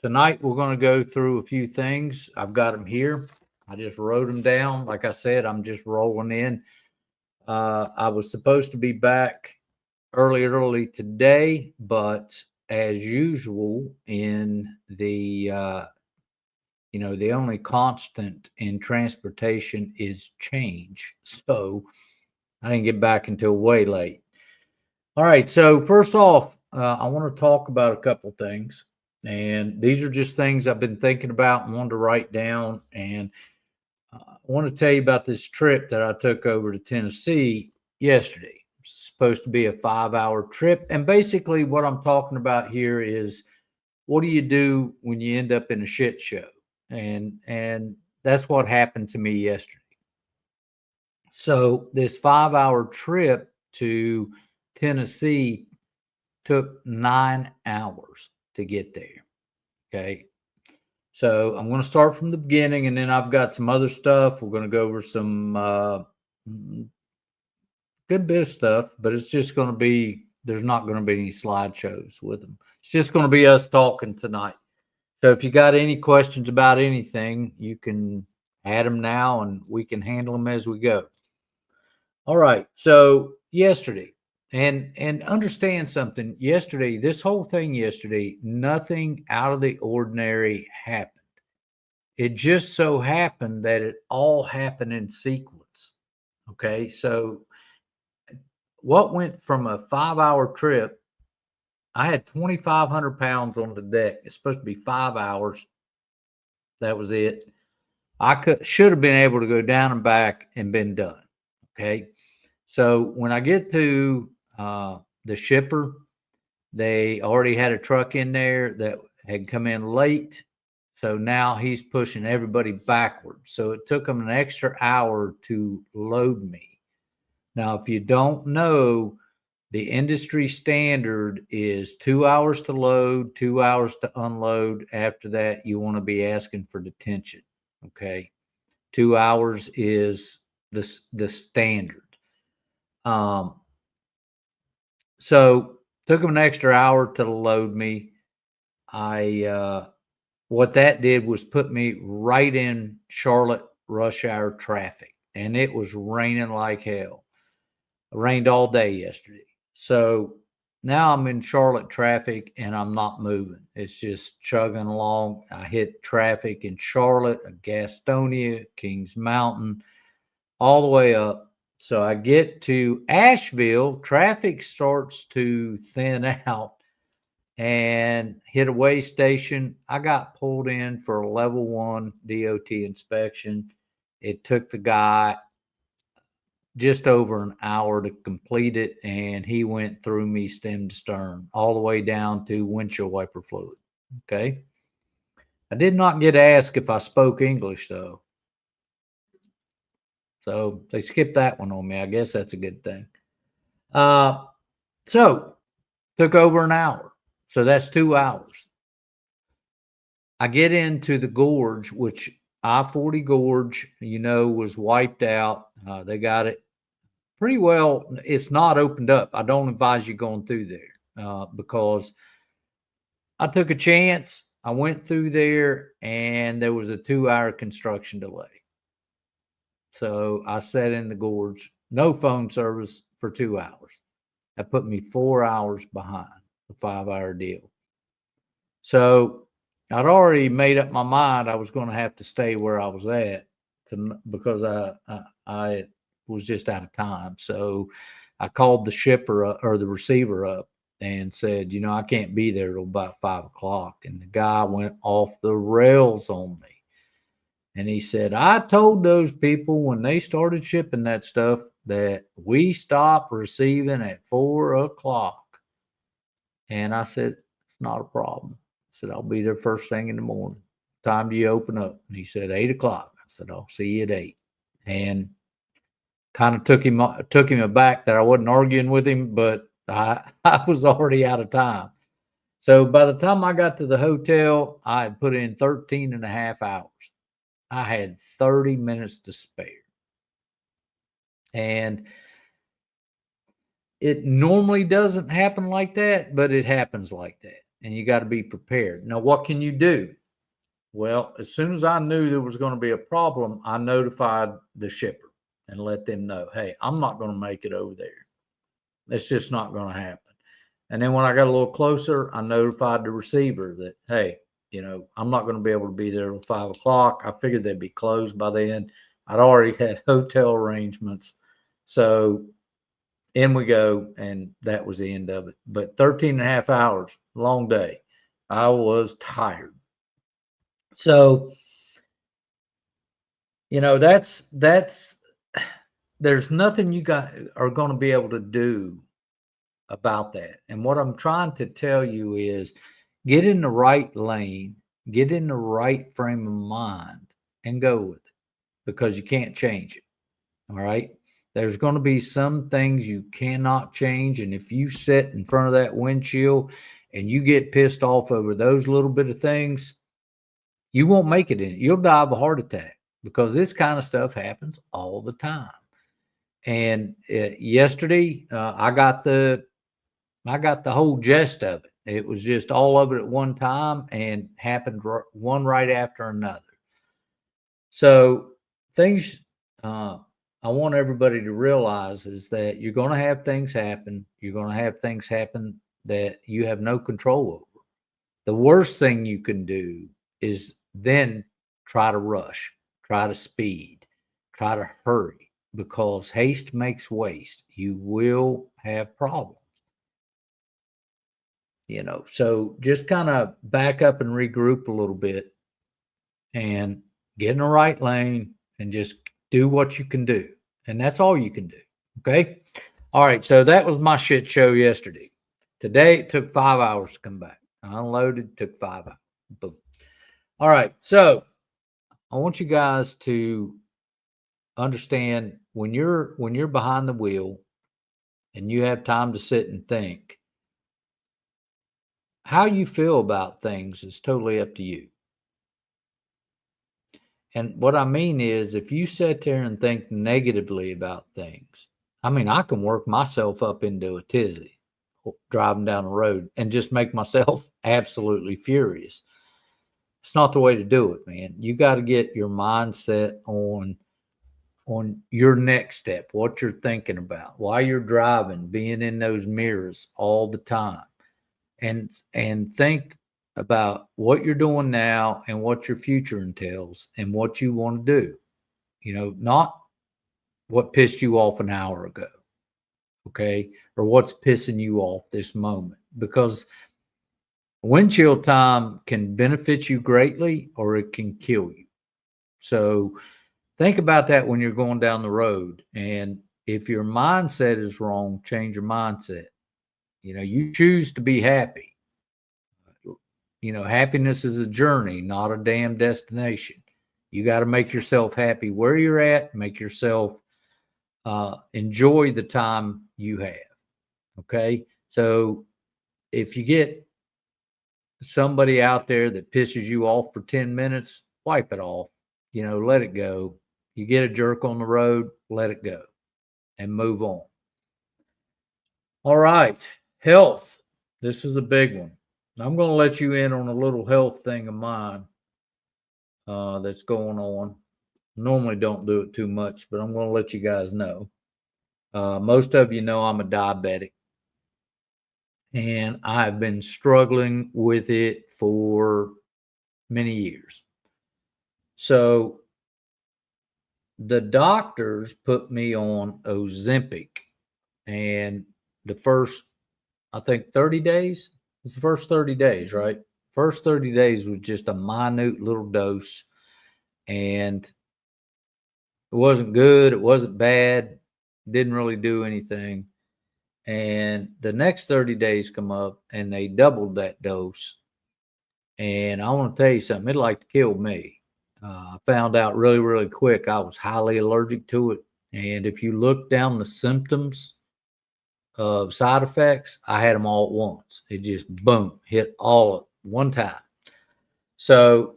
Tonight, we're going to go through a few things. I've got them here. I just wrote them down. Like I said, I'm just rolling in. I was supposed to be back early today, but as usual in the only constant in transportation is change. So I didn't get back until way late. All right. So first off, I want to talk about a couple things. And these are just things I've been thinking about and wanted to write down. And I want to tell you about this trip that I took over to Tennessee yesterday. It's supposed to be a 5-hour trip. And basically, what I'm talking about here is what do you do when you end up in a shit show? And that's what happened to me yesterday. So this 5-hour trip to Tennessee took 9 hours to get there. Okay. So I'm going to start from the beginning, and then I've got some other stuff. We're going to go over some good bit of stuff, but it's just going to be, there's not going to be any slideshows with them. It's just going to be us talking tonight. So if you got any questions about anything, you can add them now and we can handle them as we go. All right. So yesterday, and understand something. Yesterday, this whole thing yesterday, nothing out of the ordinary happened. It just so happened that it all happened in sequence. Okay. So what went from a 5-hour trip, I had 2,500 pounds on the deck. It's supposed to be 5 hours. That was it. I should have been able to go down and back and been done. Okay. So when I get to the shipper, they already had a truck in there that had come in late. So now he's pushing everybody backwards. So it took him an extra hour to load me. Now, if you don't know, the industry standard is 2 hours to load, 2 hours to unload. After that, you want to be asking for detention. Okay. 2 hours is the standard. So took him an extra hour to load me. What that did was put me right in Charlotte rush hour traffic, and it was raining like hell. It rained all day yesterday. So now I'm in Charlotte traffic and I'm not moving. It's just chugging along. I hit traffic in Charlotte, Gastonia, Kings Mountain, all the way up. So I get to Asheville, traffic starts to thin out and hit a way station. I got pulled in for a level 1 DOT inspection. It took the guy just over an hour to complete it, and he went through me stem to stern, all the way down to windshield wiper fluid. Okay. I did not get asked if I spoke English, though. So they skipped that one on me. I guess that's a good thing. So took over an hour. So that's 2 hours. I get into the gorge, which I-40 gorge, was wiped out. They got it pretty well. It's not opened up. I don't advise you going through there because I took a chance. I went through there and there was a 2-hour construction delay. So I sat in the gorge, no phone service for 2 hours. That put me 4 hours behind the 5-hour deal. So I'd already made up my mind I was going to have to stay where I was at because I was just out of time. So I called the shipper or the receiver up and said, I can't be there till about 5 o'clock. And the guy went off the rails on me. And he said, I told those people when they started shipping that stuff that we stopped receiving at 4 o'clock. And I said, it's not a problem. I said, I'll be there first thing in the morning. What time do you open up? And he said, 8 o'clock. I said, I'll see you at 8. And kind of took him aback that I wasn't arguing with him, but I was already out of time. So by the time I got to the hotel, I had put in 13 and a half hours. I had 30 minutes to spare. And it normally doesn't happen like that, but it happens like that. and you got to be prepared. Now, what can you do? Well, as soon as I knew there was going to be a problem, I notified the shipper and let them know, hey, I'm not going to make it over there. It's just not going to happen. And then when I got a little closer, I notified the receiver that, hey, I'm not going to be able to be there till 5 o'clock. I figured they'd be closed by then. I'd already had hotel arrangements. So in we go, and that was the end of it. But 13 and a half hours, long day. I was tired. So, that's there's nothing you are going to be able to do about that. And what I'm trying to tell you is get in the right lane, get in the right frame of mind, and go with it, because you can't change it. All right. There's going to be some things you cannot change. And if you sit in front of that windshield and you get pissed off over those little bit of things, you won't make it in it. You'll die of a heart attack, because this kind of stuff happens all the time. And yesterday, I got the whole gist of it. It was just all of it at one time and happened one right after another. So things I want everybody to realize is that you're going to have things happen. You're going to have things happen that you have no control over. The worst thing you can do is then try to rush, try to speed, try to hurry, because haste makes waste. You will have problems. So just kind of back up and regroup a little bit and get in the right lane and just do what you can do. And that's all you can do. Okay. All right. So that was my shit show yesterday. Today it took 5 hours to come back. I unloaded, took 5 hours. Boom. All right. So I want you guys to understand when you're behind the wheel and you have time to sit and think, how you feel about things is totally up to you. And what I mean is, if you sit there and think negatively about things, I can work myself up into a tizzy driving down the road and just make myself absolutely furious. It's not the way to do it, man. You got to get your mindset on your next step, what you're thinking about, while you're driving, being in those mirrors all the time. And think about what you're doing now and what your future entails and what you want to do. Not what pissed you off an hour ago, okay, or what's pissing you off this moment, because windshield time can benefit you greatly or it can kill you. So think about that when you're going down the road. And if your mindset is wrong, change your mindset. You choose to be happy. Happiness is a journey, not a damn destination. You got to make yourself happy where you're at, make yourself enjoy the time you have. Okay. So if you get somebody out there that pisses you off for 10 minutes, wipe it off, let it go. You get a jerk on the road, let it go and move on. All right. Health. This is a big one. I'm going to let you in on a little health thing of mine that's going on. Normally don't do it too much, but I'm going to let you guys know. Most of you know I'm a diabetic, and I've been struggling with it for many years. So the doctors put me on Ozempic, and the first, I think 30 days, it's the first 30 days, right? First 30 days was just a minute little dose, and it wasn't good. It wasn't bad. Didn't really do anything. And the next 30 days come up and they doubled that dose. And I want to tell you something, it'd like to kill me. I found out really, really quick I was highly allergic to it. And if you look down the symptoms of side effects, I had them all at once. It just boom, hit all at one time. So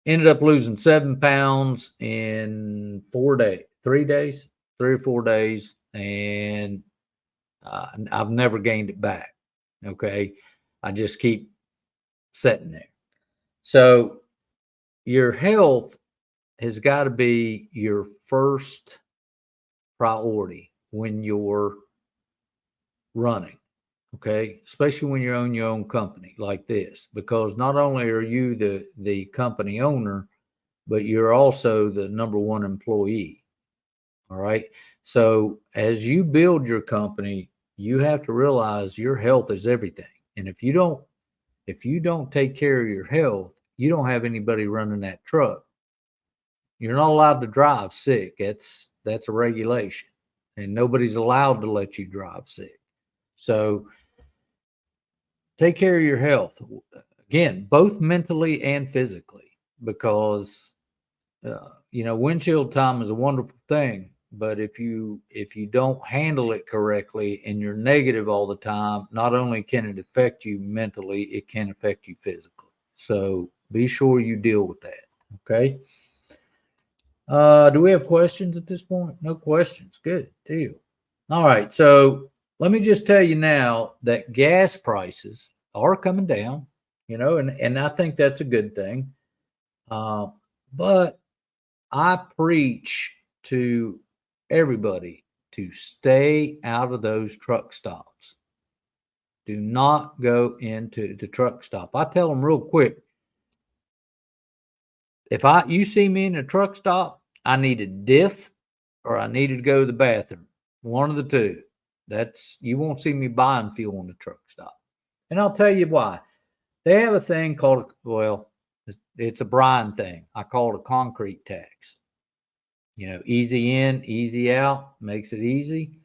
ended up losing 7 pounds in 4 days, 3 days, 3 or 4 days. And I've never gained it back. Okay. I just keep sitting there. So your health has got to be your first priority when you're running. Okay, especially when you own your own company like this, because not only are you the company owner, but you're also the number one employee. All right. So as you build your company, you have to realize your health is everything. And if you don't take care of your health, you don't have anybody running that truck. You're not allowed to drive sick. That's a regulation. And nobody's allowed to let you drive sick. So take care of your health. Again, both mentally and physically, because windshield time is a wonderful thing, but if you don't handle it correctly and you're negative all the time, not only can it affect you mentally, it can affect you physically. So be sure you deal with that. Okay. Do we have questions at this point? No questions. Good deal. All right. So let me just tell you now that gas prices are coming down, and I think that's a good thing. But I preach to everybody to stay out of those truck stops. Do not go into the truck stop. I tell them real quick, if you see me in a truck stop, I need a diff or I needed to go to the bathroom. One of the two. You won't see me buying fuel in the truck stop. And I'll tell you why. They have a thing called, it's a Bryan thing. I call it a concrete tax. Easy in, easy out, makes it easy.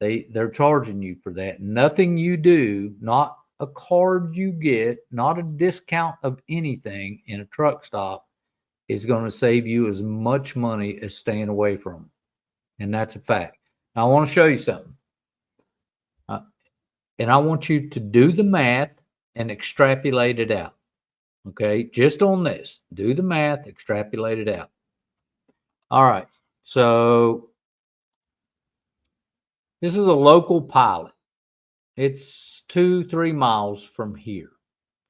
They're charging you for that. Nothing you do, not a card you get, not a discount of anything in a truck stop, is going to save you as much money as staying away from them. And that's a fact. Now, I want to show you something. And I want you to do the math and extrapolate it out. Okay, just on this. Do the math, extrapolate it out. All right, so this is a local pilot. It's 2-3 miles from here.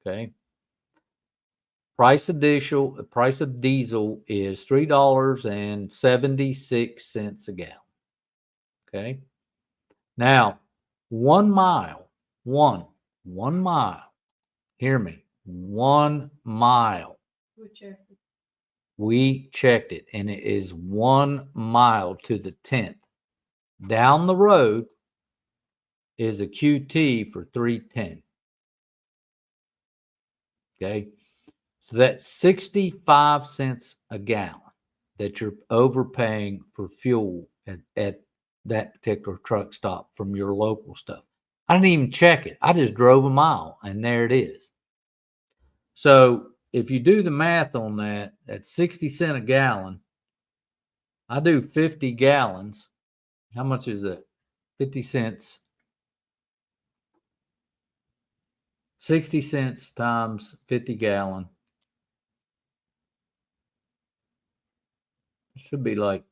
Okay. Price of diesel is $3.76 a gallon. Okay. Now, 1 mile, one mile. Hear me. 1 mile. We checked it, and it is 1 mile to the 10th. Down the road is a QT for $3.10. Okay. So that's 65 cents a gallon that you're overpaying for fuel at that particular truck stop from your local stuff. I didn't even check it. I just drove a mile and there it is. So if you do the math on that, at 60 cents a gallon, I do 50 gallons. How much is that? 50 cents. 60 cents times 50 gallon. Should be like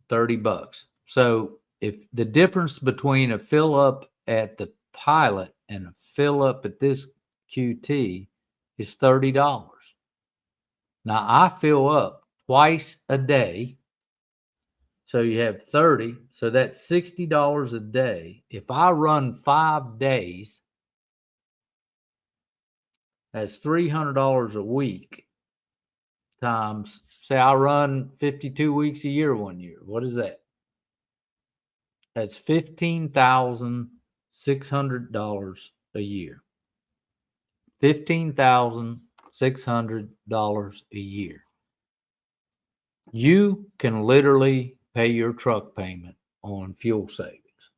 $30. So if the difference between a fill up at the pilot and a fill up at this QT is $30. Now I fill up twice a day. So you have 30. So that's $60 a day. If I run 5 days, that's $300 a week times, say I run 52 weeks a year 1 year. What is that? That's $15,600 a year. $15,600 a year. You can literally pay your truck payment on fuel savings.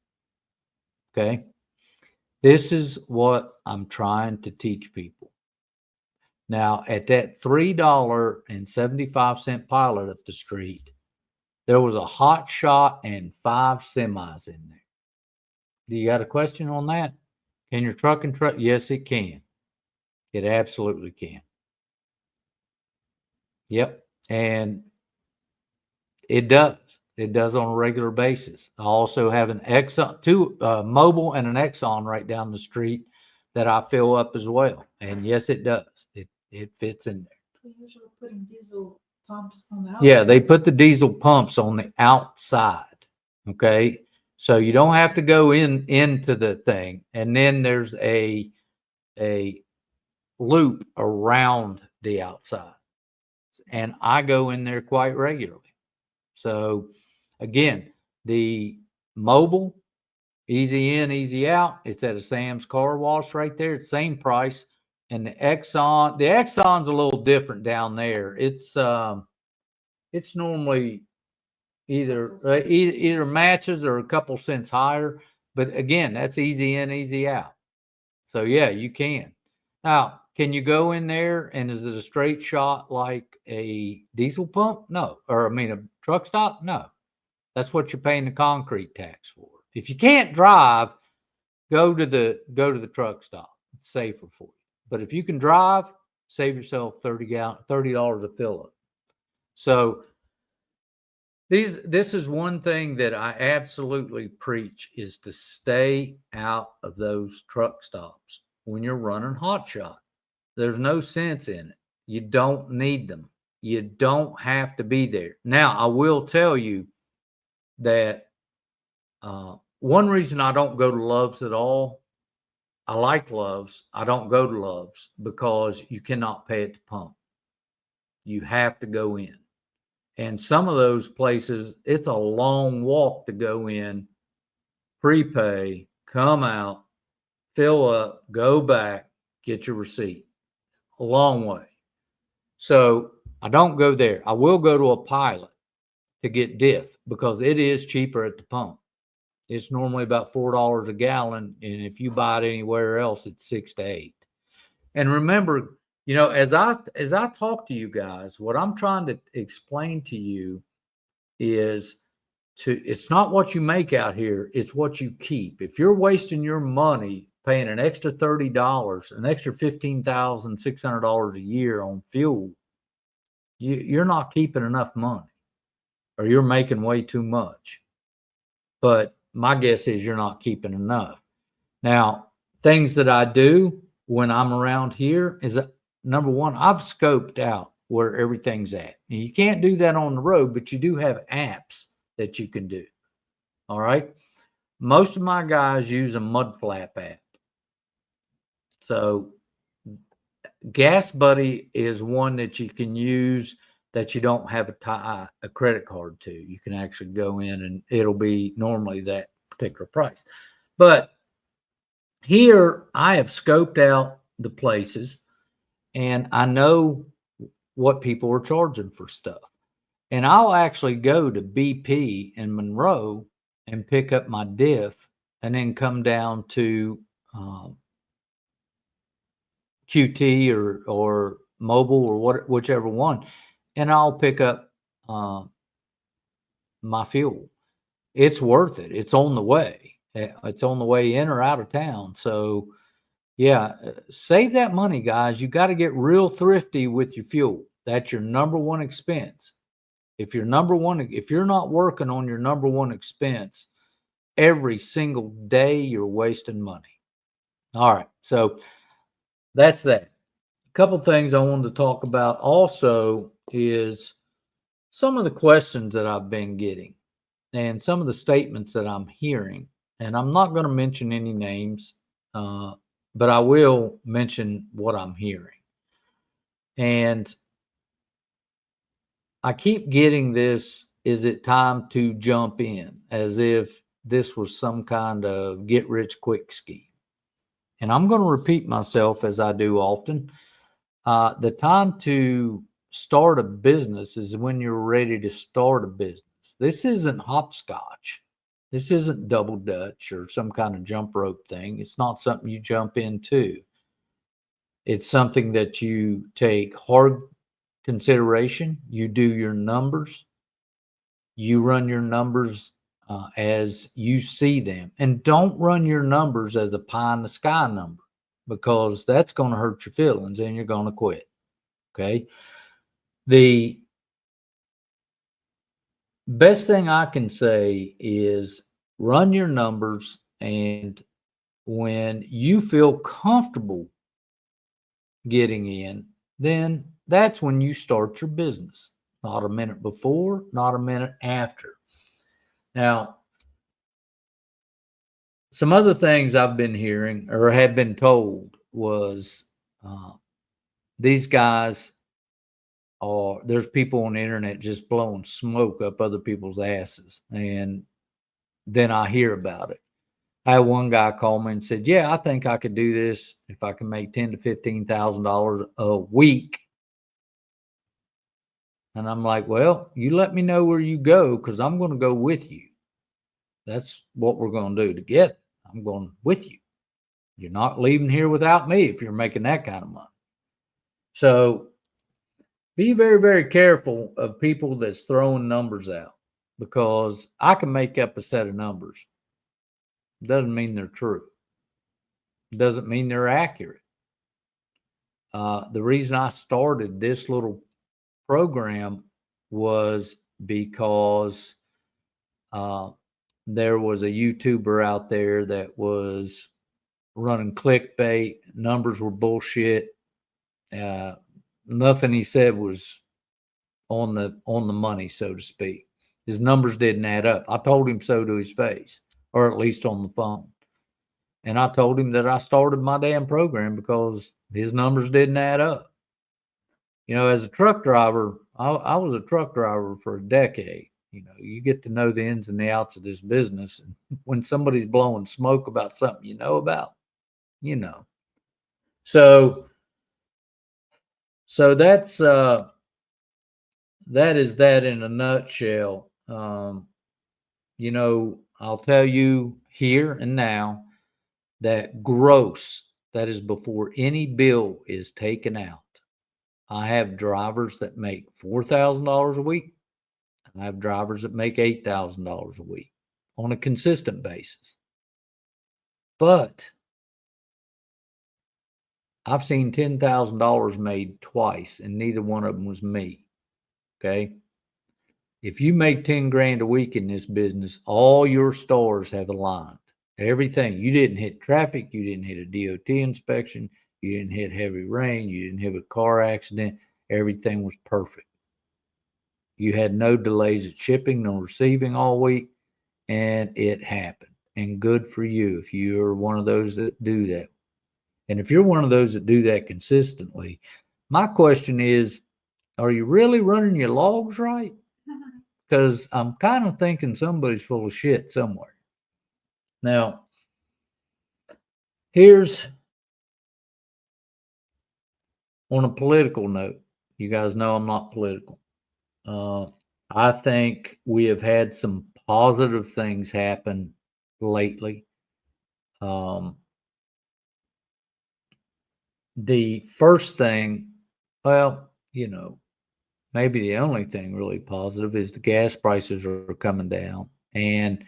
Okay. This is what I'm trying to teach people. Now, at that $3.75 pilot up the street, there was a Hotshot and 5 semis in there. Do you got a question on that? Can your truck? Yes, it can. It absolutely can. Yep. And it does. It does on a regular basis. I also have an Exxon, two mobile and an Exxon right down the street that I fill up as well. And yes, it does. It fits in there. They usually putting diesel pumps on the outside. Yeah, they put the diesel pumps on the outside. Okay. So you don't have to go into the thing. And then there's a loop around the outside. And I go in there quite regularly. So again, the mobile, easy in, easy out. It's at a Sam's Car Wash right there. It's same price. And the Exxon's a little different down there. It's normally either matches or a couple cents higher. But again, that's easy in, easy out. So yeah, you can. Now, can you go in there and is it a straight shot like a diesel pump? No. Or I mean a truck stop? No. That's what you're paying the concrete tax for. If you can't drive, go to the truck stop. It's safer for you. But if you can drive, save yourself $30 a fill up. So this is one thing that I absolutely preach is to stay out of those truck stops when you're running Hotshot. There's no sense in it. You don't need them. You don't have to be there. Now, I will tell you that one reason I don't go to Love's at all, I like Love's. I don't go to Love's because you cannot pay at the pump. You have to go in. And some of those places, it's a long walk to go in, prepay, come out, fill up, go back, get your receipt. A long way. So I don't go there. I will go to a Pilot to get diff because it is cheaper at the pump. It's normally about $4 a gallon. And if you buy it anywhere else, it's 6 to 8. And remember, as I talk to you guys, what I'm trying to explain to you is it's not what you make out here, it's what you keep. If you're wasting your money paying an extra $30, an extra $15,600 a year on fuel, you're not keeping enough money, or you're making way too much. But my guess is you're not keeping enough. Now, things that I do when I'm around here is number one, I've scoped out where everything's at. Now, you can't do that on the road, but you do have apps that you can do. All right. Most of my guys use a mud flap app. So Gas Buddy is one that you can use that you don't have a credit card to. You can actually go in and it'll be normally that particular price. But here I have scoped out the places and I know what people are charging for stuff. And I'll actually go to BP in Monroe and pick up my diff and then come down to QT or Mobile or whichever one, and I'll pick up my fuel. It's worth it. It's on the way. It's on the way in or out of town. So yeah, save that money, guys. You got to get real thrifty with your fuel. That's your number one expense. If you're not working on your number one expense every single day, you're wasting money. All right. So that's that. A couple things I wanted to talk about also is some of the questions that I've been getting and some of the statements that I'm hearing. And I'm not going to mention any names, but I will mention what I'm hearing. And I keep getting this, is it time to jump in? As if this was some kind of get rich quick scheme. And I'm going to repeat myself as I do often. The time to start a business is when you're ready to start a business. This isn't hopscotch. This isn't double dutch or some kind of jump rope thing. It's not something you jump into. It's something that you take hard consideration. You do your numbers. You run your numbers as you see them. And don't run your numbers as a pie in the sky number, because that's going to hurt your feelings and you're going to quit. Okay. The best thing I can say is run your numbers and when you feel comfortable getting in, then that's when you start your business. Not a minute before, not a minute after. Now, some other things I've been hearing or had been told was these guys there's people on the internet just blowing smoke up other people's asses. And then I hear about it. I had one guy call me and said, "Yeah, I think I could do this if I can make $10,000 to $15,000 a week." And I'm like, "Well, you let me know where you go because I'm going to go with you. That's what we're going to do together. I'm going with you. You're not leaving here without me if you're making that kind of money." So be very, very careful of people that's throwing numbers out, because I can make up a set of numbers. Doesn't mean they're true. Doesn't mean they're accurate. The reason I started this little program was because there was a YouTuber out there that was running clickbait. Numbers were bullshit. Nothing he said was on the money, so to speak. His numbers didn't add up. I told him so to his face, or at least on the phone. And I told him that I started my damn program because his numbers didn't add up. You know, as a truck driver, I was a truck driver for a decade. You know, you get to know the ins and the outs of this business. And when somebody's blowing smoke about something you know about, you know. So that's that is that in a nutshell. You know, I'll tell you here and now that gross, that is before any bill is taken out. I have drivers that make $4,000 a week. I have drivers that make $8,000 a week on a consistent basis. But I've seen $10,000 made twice, and neither one of them was me. Okay. If you make 10 grand a week in this business, all your stars have aligned. Everything. You didn't hit traffic. You didn't hit a DOT inspection. You didn't hit heavy rain. You didn't hit a car accident. Everything was perfect. You had no delays at shipping, no receiving all week, and it happened. And good for you if you're one of those that do that. And if you're one of those that do that consistently, my question is, are you really running your logs right? Because I'm kind of thinking somebody's full of shit somewhere. Now, here's on a political note. You guys know I'm not political. I think we have had some positive things happen lately. The first thing, well, you know, maybe the only thing really positive is the gas prices are coming down. And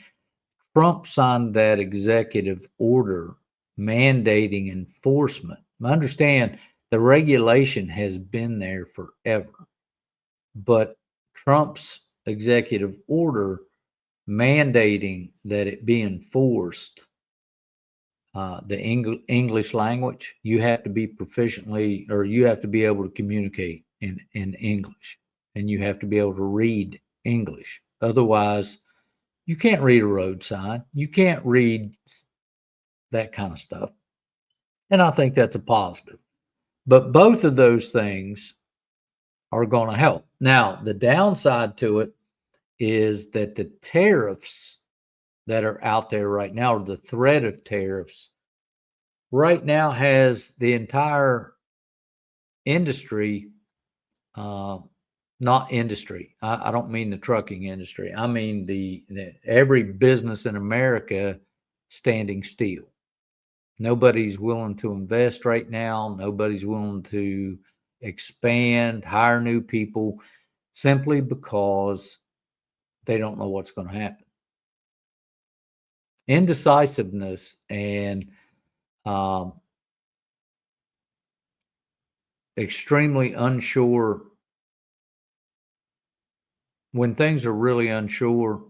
Trump signed that executive order mandating enforcement. Understand the regulation has been there forever, but Trump's executive order mandating that it be enforced, the English language, you have to be proficiently, or you have to be able to communicate in English, and you have to be able to read English. Otherwise, you can't read a road sign. You can't read that kind of stuff. And I think that's a positive. But both of those things are going to help. Now, the downside to it is that the tariffs that are out there right now, or the threat of tariffs, right now has the entire industry, not industry. I don't mean the trucking industry. I mean the every business in America standing still. Nobody's willing to invest right now. Nobody's willing to expand, hire new people, simply because they don't know what's going to happen. Indecisiveness and extremely unsure. When things are really unsure,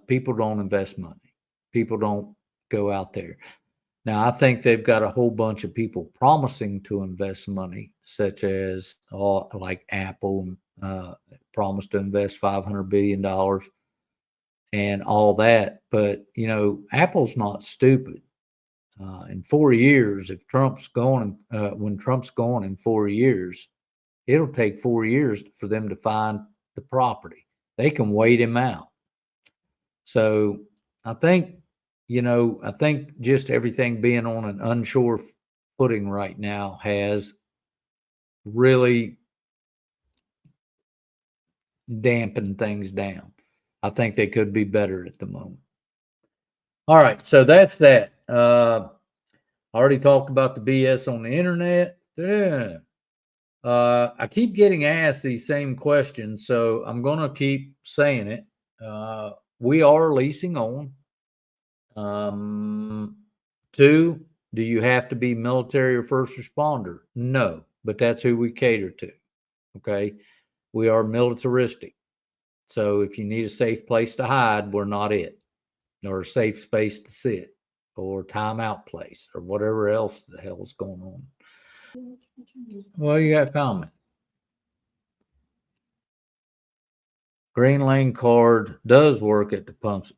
people don't invest money. People don't go out there. Now, I think they've got a whole bunch of people promising to invest money, such as like Apple promised to invest $500 billion and all that. But, Apple's not stupid. In 4 years, if Trump's gone, when Trump's gone in 4 years, it'll take 4 years for them to find the property. They can wait him out. So I think, I think just everything being on an unsure footing right now has really dampened things down. I think they could be better at the moment. All right, so that's that. I already talked about the BS on the internet. Yeah. I keep getting asked these same questions, so I'm going to keep saying it. We are leasing on. 2, do you have to be military or first responder? No, but that's who we cater to. Okay. We are militaristic. So if you need a safe place to hide, we're not it, or a safe space to sit, or timeout place, or whatever else the hell is going on. Well, you got a comment. Green Lane card does work at the pumps.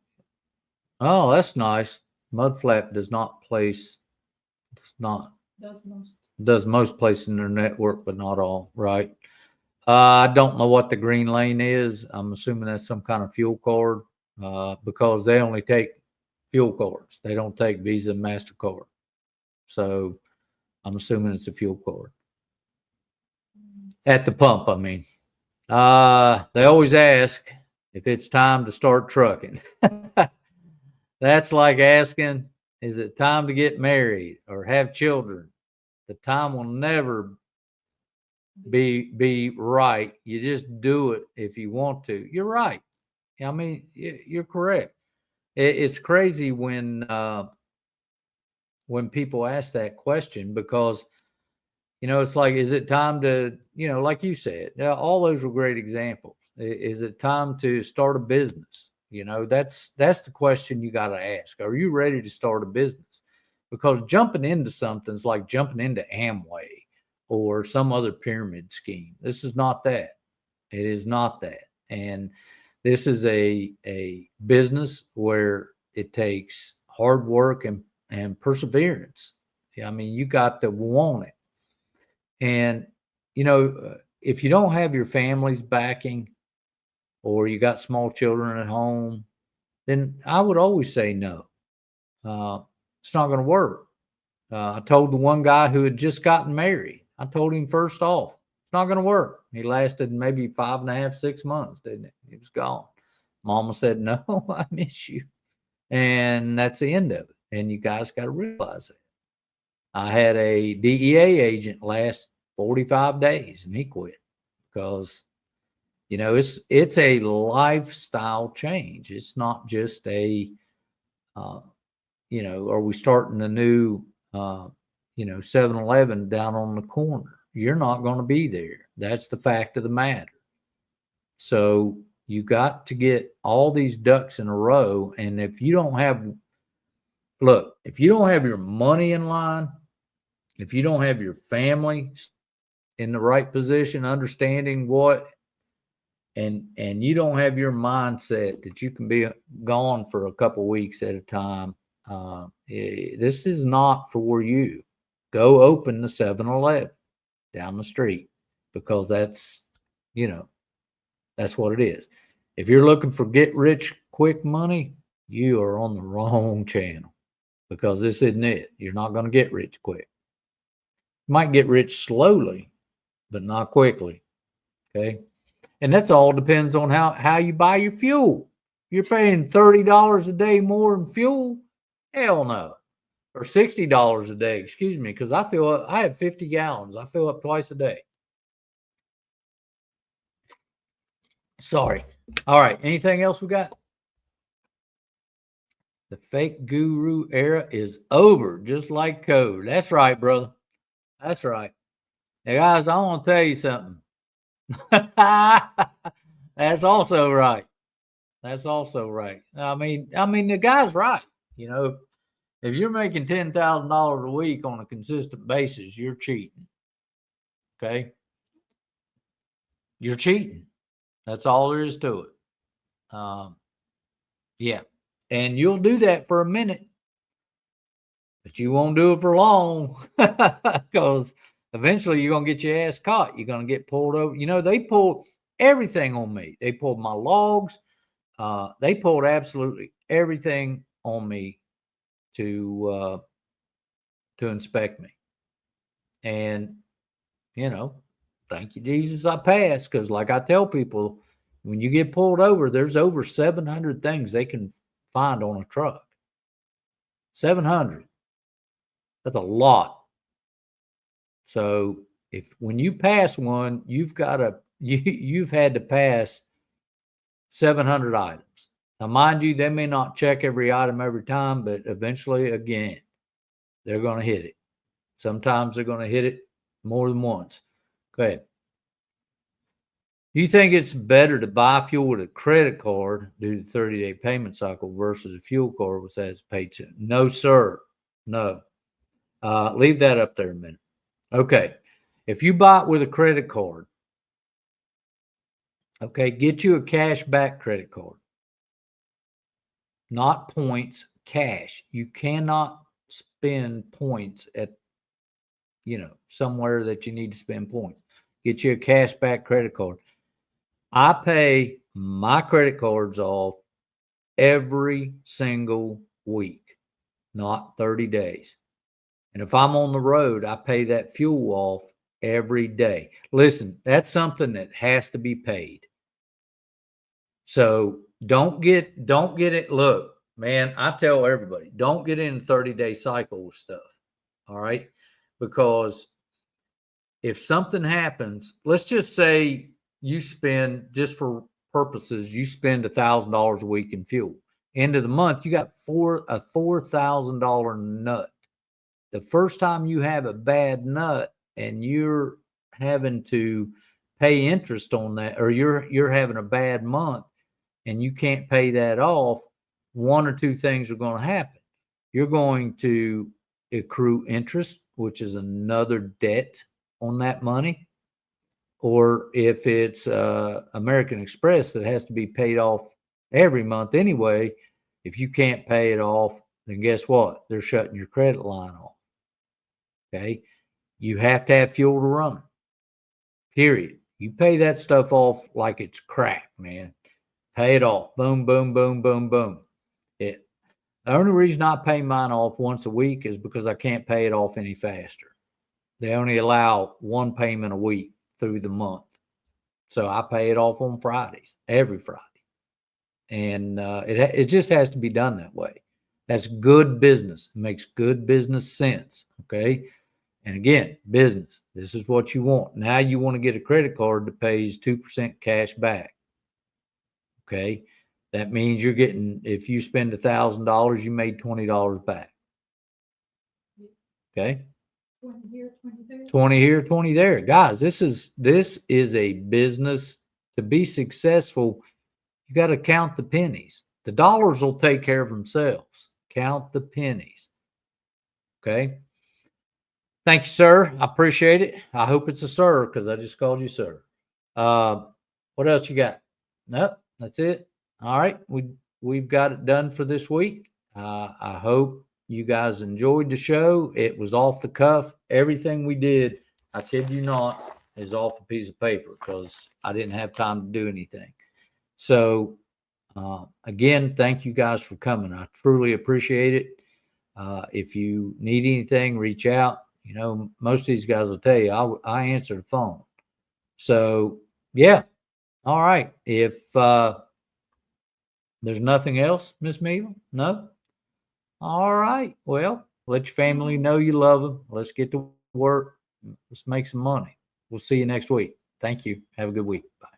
Oh, that's nice. Mudflap does not place. It's not. Does most places in their network, but not all. Right. I don't know what the Green Lane is. I'm assuming that's some kind of fuel card because they only take fuel cards. They don't take Visa and MasterCard. So I'm assuming it's a fuel card. At the pump, I mean. They always ask if it's time to start trucking. That's like asking, is it time to get married or have children? The time will never be right. You just do it if you want to. You're right. I mean, you're correct. It's crazy when people ask that question because, it's like, is it time to, like you said, all those were great examples. Is it time to start a business? That's the question you got to ask. Are you ready to start a business? Because jumping into something is like jumping into Amway or some other pyramid scheme. This is not that. It is not that. And this is a business where it takes hard work and perseverance. I mean, you got to want it. And, if you don't have your family's backing or you got small children at home, then I would always say no. It's not going to work. I told the one guy who had just gotten married, I told him first off, it's not going to work. He lasted maybe 5.5, 6 months, didn't it? He was gone. Mama said, no, I miss you. And that's the end of it. And you guys got to realize that. I had a DEA agent last 45 days and he quit because, it's a lifestyle change. It's not just a, are we starting a new, 7-Eleven down on the corner? You're not going to be there. That's the fact of the matter. So you got to get all these ducks in a row. And if you don't have your money in line, if you don't have your family in the right position, understanding what, and you don't have your mindset that you can be gone for a couple weeks at a time, this is not for you. Go open the 7-Eleven down the street because that's what it is. If you're looking for get rich quick money, you are on the wrong channel because this isn't it. You're not going to get rich quick. You might get rich slowly, but not quickly. Okay. And that's all depends on how you buy your fuel. You're paying $30 a day more in fuel. Hell no. Or $60 a day, excuse me, because I have 50 gallons. I fill up twice a day. Sorry. All right. Anything else we got? The fake guru era is over, just like code. That's right, brother. That's right. Hey, guys, I want to tell you something. That's also right. That's also right. I mean, the guy's right. If you're making $10,000 a week on a consistent basis, you're cheating. Okay? You're cheating. That's all there is to it. Yeah. And you'll do that for a minute, but you won't do it for long because eventually you're going to get your ass caught. You're going to get pulled over. You know, they pulled everything on me. They pulled my logs. They pulled absolutely everything on me to inspect me. And, you know, thank you, Jesus, I passed. Because like I tell people, when you get pulled over, there's over 700 things they can find on a truck. 700. That's a lot. So when you pass one, you've had to pass 700 items. Now, mind you, they may not check every item every time, but eventually, again, they're going to hit it. Sometimes they're going to hit it more than once. Go ahead. Do you think it's better to buy fuel with a credit card due to the 30-day payment cycle versus a fuel card which has paid to? No, sir. No. Leave that up there a minute. Okay. If you buy it with a credit card, okay, get you a cash back credit card. Not points, cash. You cannot spend points at, somewhere that you need to spend points. Get you a cash back credit card. I pay my credit cards off every single week, not 30 days. And if I'm on the road, I pay that fuel off every day. Listen, that's something that has to be paid. So don't get it. Look, man, I tell everybody, don't get in a 30-day cycle with stuff. All right. Because if something happens, let's just say you spend, just for purposes, you spend $1,000 a week in fuel. End of the month, you got a $4,000 nut. The first time you have a bad nut and you're having to pay interest on that, or you're having a bad month and you can't pay that off, one or two things are going to happen. You're going to accrue interest, which is another debt on that money. Or if it's American Express that has to be paid off every month anyway, if you can't pay it off, then guess what? They're shutting your credit line off. Okay? You have to have fuel to run. Period. You pay that stuff off like it's crack, man. Pay it off. Boom, boom, boom, boom, boom. The only reason I pay mine off once a week is because I can't pay it off any faster. They only allow one payment a week through the month. So I pay it off on Fridays, every Friday. And it just has to be done that way. That's good business. It makes good business sense. Okay. And again, business, this is what you want. Now you want to get a credit card that pays 2% cash back. Okay. That means you're getting, if you spend $1,000, you made $20 back. Okay. 20 here, 20 there. 20 here, 20 there. Guys, this is a business. To be successful, you got to count the pennies. The dollars will take care of themselves. Count the pennies. Okay. Thank you, sir. I appreciate it. I hope it's a sir because I just called you sir. What else you got? Nope, that's it. All right. We've got it done for this week. I hope you guys enjoyed the show. It was off the cuff. Everything we did, I kid you not, is off a piece of paper because I didn't have time to do anything. So, again, thank you guys for coming. I truly appreciate it. If you need anything, reach out. Most of these guys will tell you I answer the phone. So, yeah. All right. If there's nothing else, Miss Mealy? No? All right. Well, let your family know you love them. Let's get to work. Let's make some money. We'll see you next week. Thank you. Have a good week. Bye.